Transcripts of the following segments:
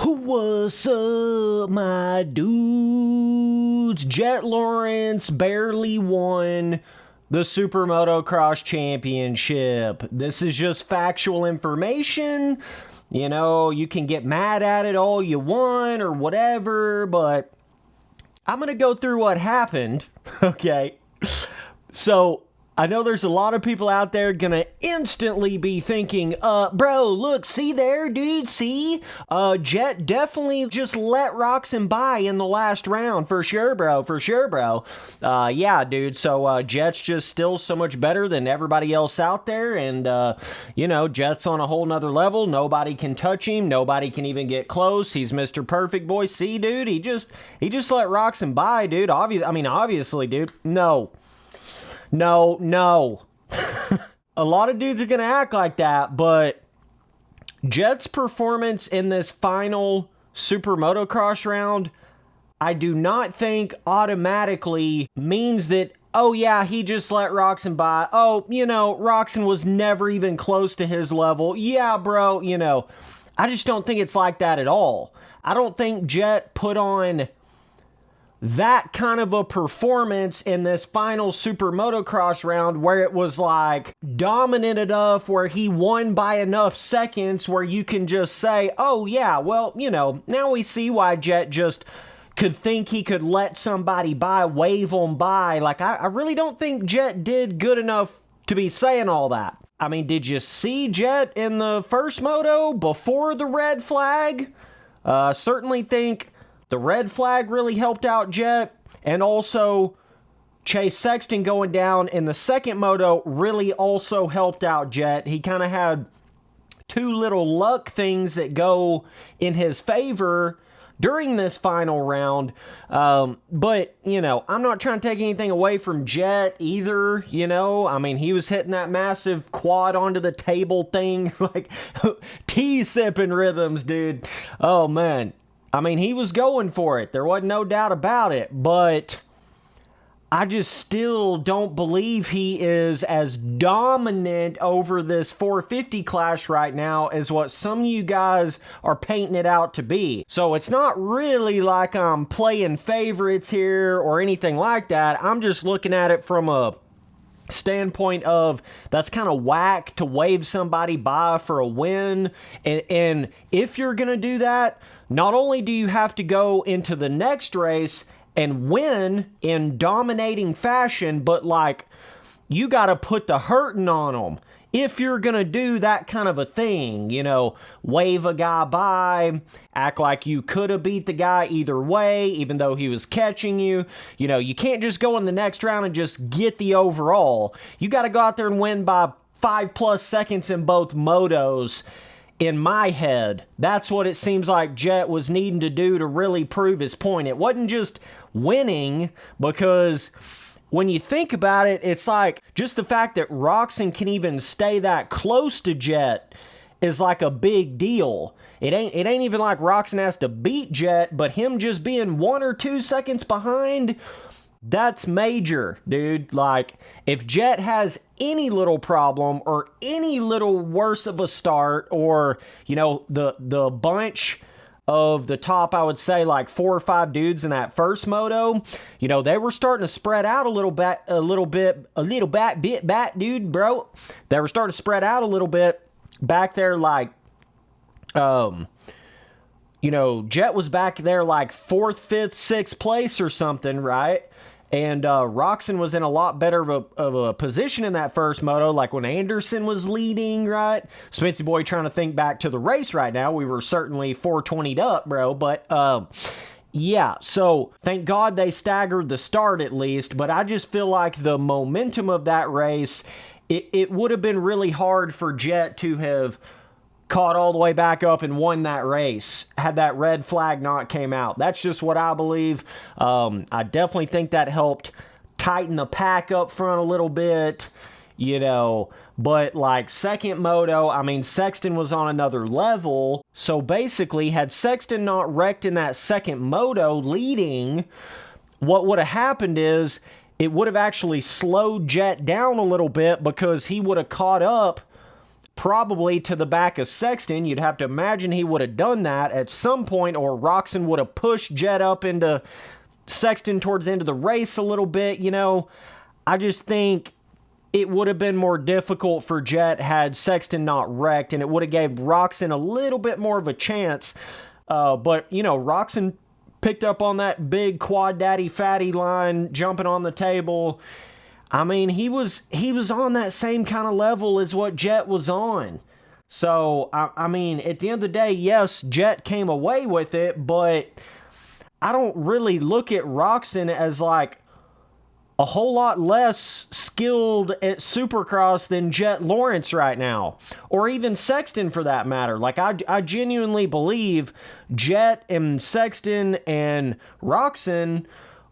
What's up, my dudes? Jett Lawrence barely won the Supermotocross championship. This is just factual information. You know, you can get mad at it all you want or whatever, but I'm going to go through what happened, okay? So, I know there's a lot of people out there gonna instantly be thinking, bro, look, see there, dude, see? Jett definitely just let Roczen by in the last round, for sure, bro, yeah, dude, so, Jett's just still so much better than everybody else out there, and, you know, Jett's on a whole nother level, nobody can touch him, nobody can even get close, he's Mr. Perfect Boy, see, dude, he just let Roczen by, dude, obviously, dude, No. A lot of dudes are going to act like that, but Jett's performance in this final Supermotocross round, I do not think automatically means that, oh yeah, he just let Roczen by. Oh, you know, Roczen was never even close to his level. Yeah, bro, you know, I just don't think it's like that at all. I don't think Jett put on that kind of a performance in this final Supermotocross round where it was like dominant enough where he won by enough seconds where you can just say, oh yeah, well, you know, now we see why Jett just could think he could let somebody by, wave them by. Like, I really don't think Jett did good enough to be saying all that. I mean, did you see Jett in the first moto before the red flag? Certainly think the red flag really helped out Jett, and also Chase Sexton going down in the second moto really also helped out Jett. He kind of had two little luck things that go in his favor during this final round, but, you know, I'm not trying to take anything away from Jett either, you know, I mean, he was hitting that massive quad onto the table thing, like, tea-sipping rhythms, dude. Oh, man. I mean, he was going for it. There wasn't no doubt about it. But I just still don't believe he is as dominant over this 450 clash right now as what some of you guys are painting it out to be. So it's not really like I'm playing favorites here or anything like that. I'm just looking at it from a standpoint of that's kind of whack to wave somebody by for a win. And if you're going to do that, not only do you have to go into the next race and win in dominating fashion, but like you got to put the hurting on them. If you're going to do that kind of a thing, you know, wave a guy by, act like you could have beat the guy either way, even though he was catching you. You know, you can't just go in the next round and just get the overall. You got to go out there and win by 5+ seconds in both motos. In my head, that's what it seems like Jett was needing to do to really prove his point. It wasn't just winning, because when you think about it, it's like just the fact that Roczen can even stay that close to Jett is like a big deal. It ain't even like Roczen has to beat Jett, but him just being 1 or 2 seconds behind, that's major, dude. Like, if Jett has any little problem or any little worse of a start, or, you know, the bunch of the top, I would say like 4 or 5 dudes in that first moto, you know, they were starting to spread out a little bit, dude, bro. They were starting to spread out a little bit back there, like, you know, Jett was back there like 4th, 5th, 6th place or something, right? And Roczen was in a lot better of a position in that first moto, like when Anderson was leading, right? Smithy Boy trying to think back to the race right now. We were certainly 420'd up, bro. But, yeah, so thank God they staggered the start at least. But I just feel like the momentum of that race, it would have been really hard for Jett to have caught all the way back up and won that race had that red flag not came out. That's just what I believe. I definitely think that helped tighten the pack up front a little bit, you know, but like second moto, I mean, Sexton was on another level. So basically, had Sexton not wrecked in that second moto leading, what would have happened is it would have actually slowed Jett down a little bit, because he would have caught up probably to the back of Sexton. You'd have to imagine he would have done that at some point, or Roczen would have pushed Jett up into Sexton towards the end of the race a little bit, you know. I just think it would have been more difficult for Jett had Sexton not wrecked, and it would have gave Roczen a little bit more of a chance. But, you know, Roczen picked up on that big quad daddy fatty line, jumping on the table. I mean, he was on that same kind of level as what Jett was on. So, I mean, at the end of the day, yes, Jett came away with it, but I don't really look at Roczen as like a whole lot less skilled at Supercross than Jett Lawrence right now, or even Sexton for that matter. Like, I genuinely believe Jett and Sexton and Roczen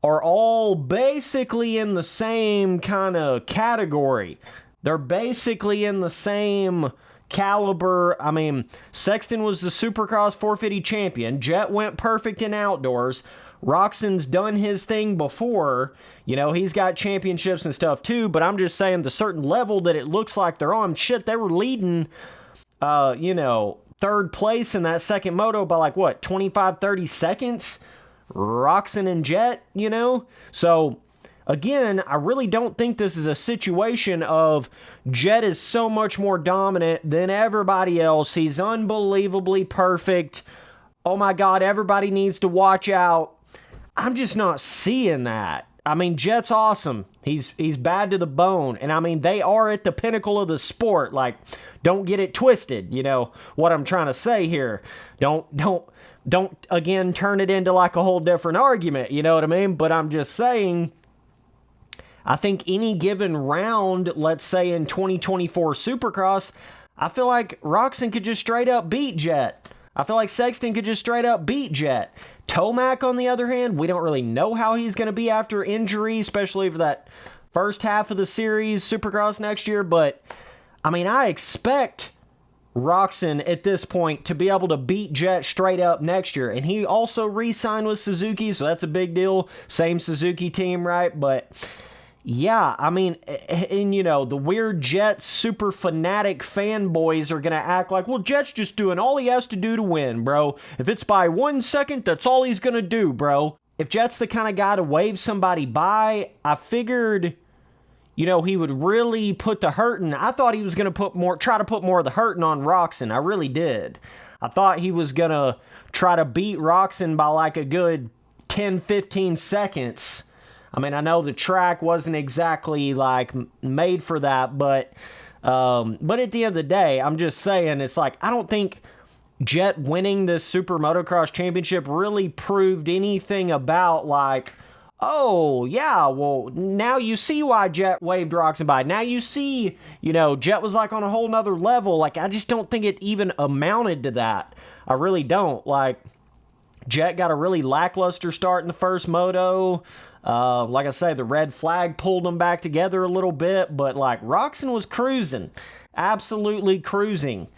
are all basically in the same kind of category. They're basically in the same caliber. I mean, Sexton was the Supercross 450 champion. Jett went perfect in outdoors. Roczen's done his thing before. You know, he's got championships and stuff too, but I'm just saying the certain level that it looks like they're on. Shit, they were leading, you know, third place in that second moto by like, what, 25, 30 seconds? Roczen and Jett, you know? So, again, I really don't think this is a situation of Jett is so much more dominant than everybody else. He's unbelievably perfect. Oh my God, everybody needs to watch out. I'm just not seeing that. I mean, Jett's awesome. He's bad to the bone. And I mean, they are at the pinnacle of the sport. Like, don't get it twisted, you know, what I'm trying to say here. Don't again turn it into like a whole different argument, you know what I mean? But I'm just saying, I think any given round, let's say in 2024 Supercross, I feel like Roczen could just straight up beat Jett. I feel like Sexton could just straight up beat Jett. Tomac, on the other hand, we don't really know how he's going to be after injury, especially for that first half of the series, Supercross next year. But, I mean, I expect Roczen at this point to be able to beat Jett straight up next year. And he also re-signed with Suzuki, so that's a big deal. Same Suzuki team, right? But yeah, I mean, and you know, the weird Jett super fanatic fanboys are going to act like, well, Jett's just doing all he has to do to win, bro. If it's by 1 second, that's all he's going to do, bro. If Jett's the kind of guy to wave somebody by, I figured, you know, he would really put the hurting. I thought he was going to try to put more of the hurting on Roczen. I really did. I thought he was going to try to beat Roczen by like a good 10, 15 seconds. I mean, I know the track wasn't exactly like made for that, but at the end of the day, I'm just saying, it's like, I don't think Jett winning this SuperMotocross championship really proved anything about like, oh, yeah, well, now you see why Jett waved Roczen by. Now you see, you know, Jett was like on a whole nother level. Like, I just don't think it even amounted to that. I really don't. Like, Jett got a really lackluster start in the first moto. Like I say, the red flag pulled them back together a little bit, but like Roczen was cruising, absolutely cruising.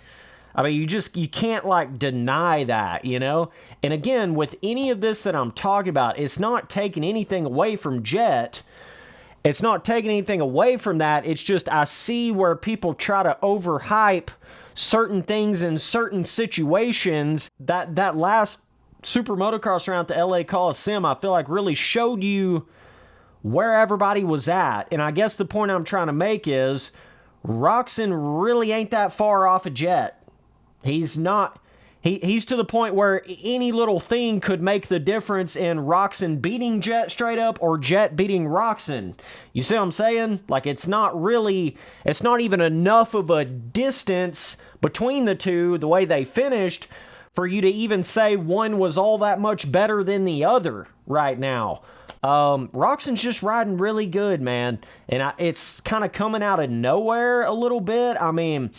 I mean, you can't like deny that, you know? And again, with any of this that I'm talking about, it's not taking anything away from Jett. It's not taking anything away from that. It's just I see where people try to overhype certain things in certain situations. That last Super Motocross round at the LA Coliseum, I feel like really showed you where everybody was at. And I guess the point I'm trying to make is Roczen really ain't that far off of Jett. He's not. He's to the point where any little thing could make the difference in Roczen beating Jett straight up or Jett beating Roczen. You see what I'm saying? Like, it's not even enough of a distance between the two, the way they finished, for you to even say one was all that much better than the other right now. Roczen's just riding really good, man. And it's kind of coming out of nowhere a little bit. I mean,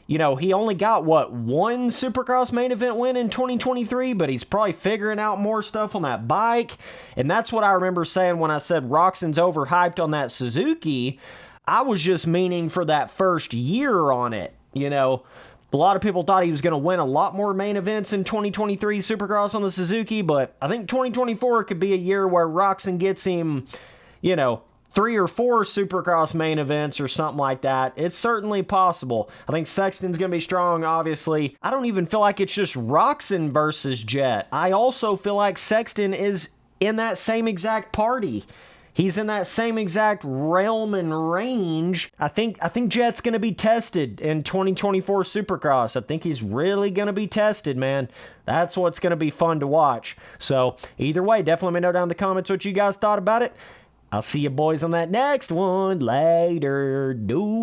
you know, he only got, one Supercross main event win in 2023, but he's probably figuring out more stuff on that bike. And that's what I remember saying when I said Roczen's overhyped on that Suzuki. I was just meaning for that first year on it, you know. A lot of people thought he was going to win a lot more main events in 2023 Supercross on the Suzuki, but I think 2024 could be a year where Roczen gets him, you know, 3 or 4 Supercross main events or something like that. It's certainly possible. I think Sexton's going to be strong, obviously. I don't even feel like it's just Roczen versus Jett. I also feel like Sexton is in that same exact party. He's in that same exact realm and range. I think Jett's going to be tested in 2024 Supercross. I think he's really going to be tested, man. That's what's going to be fun to watch. So either way, definitely let me know down in the comments what you guys thought about it. I'll see you boys on that next one. Later, dudes.